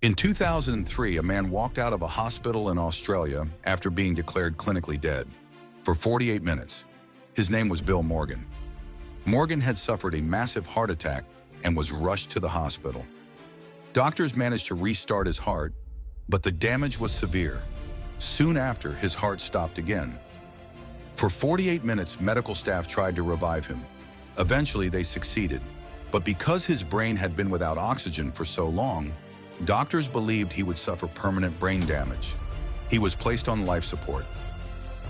In 2003, a man walked out of a hospital in Australia after being declared clinically dead for 48 minutes. His name was Bill Morgan. Morgan had suffered a massive heart attack and was rushed to the hospital. Doctors managed to restart his heart, but the damage was severe. Soon after, his heart stopped again. For 48 minutes, medical staff tried to revive him. Eventually, they succeeded, but because his brain had been without oxygen for so long, doctors believed he would suffer permanent brain damage. He was placed on life support.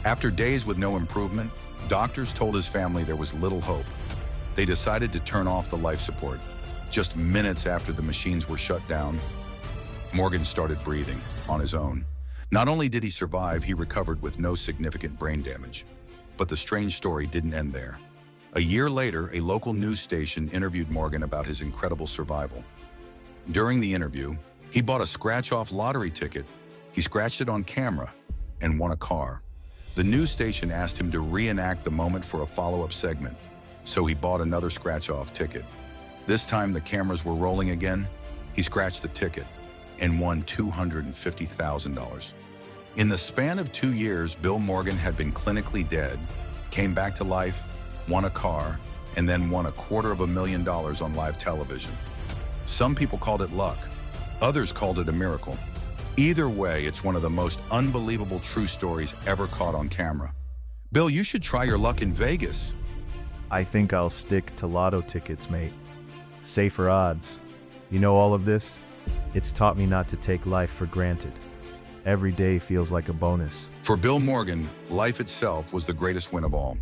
After days with no improvement, doctors told his family there was little hope. They decided to turn off the life support. Just minutes after the machines were shut down, Morgan started breathing on his own. Not only did he survive, he recovered with no significant brain damage. But the strange story didn't end there. A year later, a local news station interviewed Morgan about his incredible survival. During the interview, he bought a scratch-off lottery ticket. He scratched it on camera and won a car. The news station asked him to reenact the moment for a follow-up segment, so he bought another scratch-off ticket. This time the cameras were rolling again. He scratched the ticket and won $250,000. In the span of 2 years, Bill Morgan had been clinically dead, came back to life, won a car, and then won $250,000 on live television. Some people called it luck. Others called it a miracle. Either way, it's one of the most unbelievable true stories ever caught on camera. Bill, you should try your luck in Vegas. I think I'll stick to lotto tickets, mate. Safer odds. You know all of this? It's taught me not to take life for granted. Every day feels like a bonus. For Bill Morgan, life itself was the greatest win of all.